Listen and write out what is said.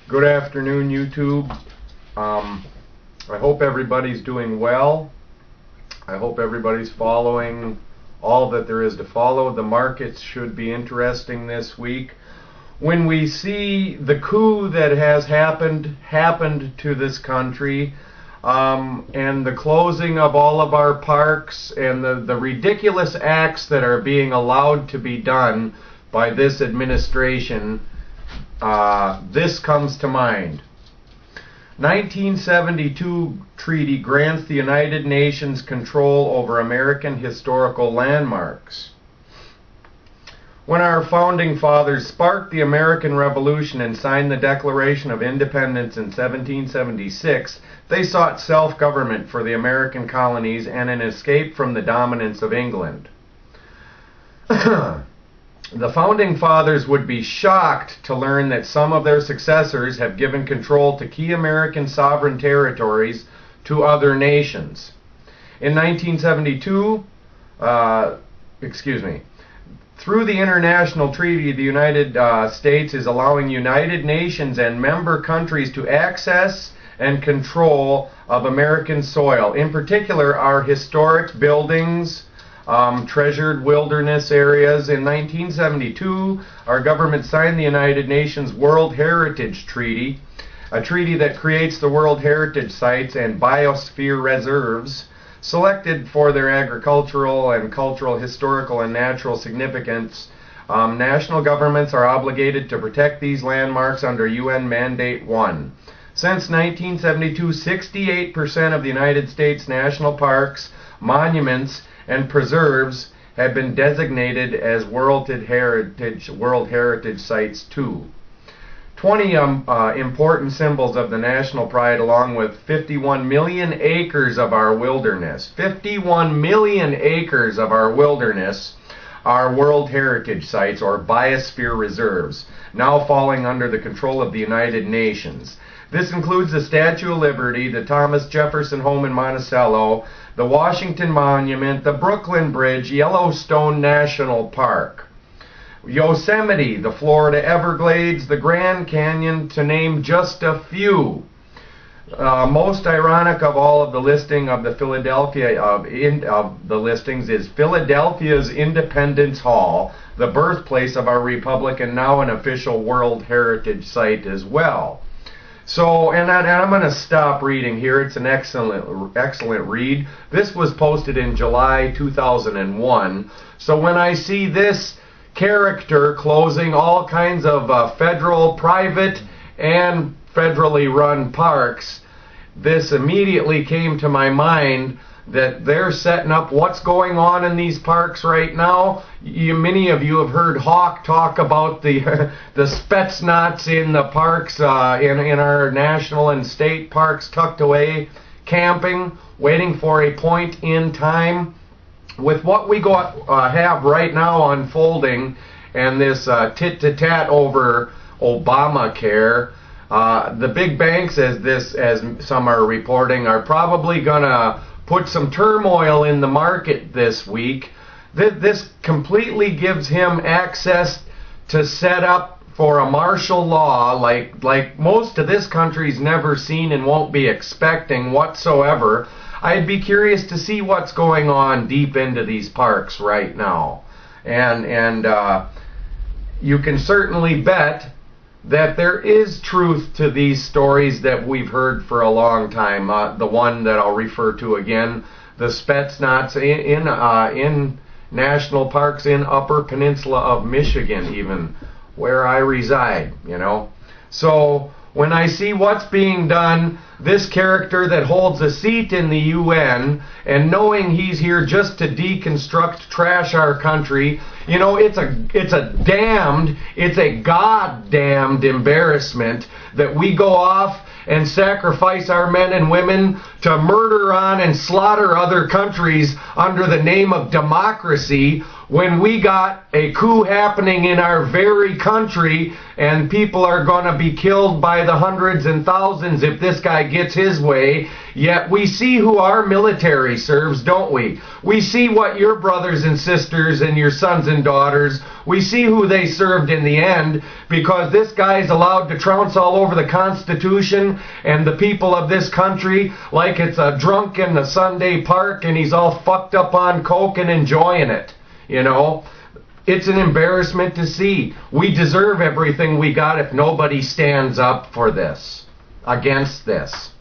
Good afternoon, YouTube. I hope everybody's doing well. I hope everybody's following all that there is to follow. The markets should be interesting this week. When we see the coup that has happened to this country, and the closing of all of our parks and the ridiculous acts that are being allowed to be done by this administration, this comes to mind. 1972 treaty grants the United Nations control over American historical landmarks. When our founding fathers sparked the American Revolution and signed the Declaration of Independence in 1776, they sought self-government for the American colonies and an escape from the dominance of England. The Founding Fathers would be shocked to learn that some of their successors have given control to key American sovereign territories to other nations. In 1972, through the international treaty, the United States is allowing United Nations and member countries to access and control of American soil. In particular, our historic buildings, treasured wilderness areas. In 1972, our government signed the United Nations World Heritage Treaty, a treaty that creates the World Heritage Sites and Biosphere Reserves, selected for their agricultural and cultural, historical, and natural significance. National governments are obligated to protect these landmarks under UN Mandate 1. Since 1972, 68% of the United States national parks, monuments, and preserves have been designated as World Heritage Sites too. 20 important symbols of the national pride, along with 51 million acres of our wilderness. 51 million acres of our wilderness are World Heritage Sites, or Biosphere Reserves, now falling under the control of the United Nations. This includes the Statue of Liberty, the Thomas Jefferson Home in Monticello, the Washington Monument, the Brooklyn Bridge, Yellowstone National Park, Yosemite, the Florida Everglades, the Grand Canyon, to name just a few. Most ironic of all of the listing of the Philadelphia of the listings is Philadelphia's Independence Hall, the birthplace of our republic and now an official World Heritage Site as well. So, and I'm going to stop reading here. It's an excellent read. This was posted in July 2001. So when I see this character closing all kinds of federal, private, and federally run parks, this immediately came to my mind that they're setting up what's going on in these parks right now. Many of you have heard Hawk talk about the Spetsnaz in the parks, in our national and state parks, tucked away, camping, waiting for a point in time. With what we have right now unfolding, and this tit-to-tat over Obamacare, the big banks, as some are reporting, are probably gonna put some turmoil in the market this week. This completely gives him access to set up for a martial law like most of this country's never seen and won't be expecting whatsoever. I'd be curious to see what's going on deep into these parks right now. And you can certainly bet that there is truth to these stories that we've heard for a long time. The one that I'll refer to again, the Spetsnaz in national parks in Upper Peninsula of Michigan, even where I reside, you know. So when I see what's being done, this character that holds a seat in the UN, and knowing he's here just to deconstruct, trash our country, you know, it's a goddamned embarrassment that we go off and sacrifice our men and women to murder on and slaughter other countries under the name of democracy, when we got a coup happening in our very country, and people are going to be killed by the hundreds and thousands if this guy gets his way. Yet we see who our military serves, don't we? We see what your brothers and sisters and your sons and daughters We see who they served in the end, because this guy is allowed to trounce all over the Constitution and the people of this country like it's a drunk in the Sunday park, and he's all fucked up on coke and enjoying it. You know, it's an embarrassment to see. We deserve everything we got if nobody stands up for this, against this.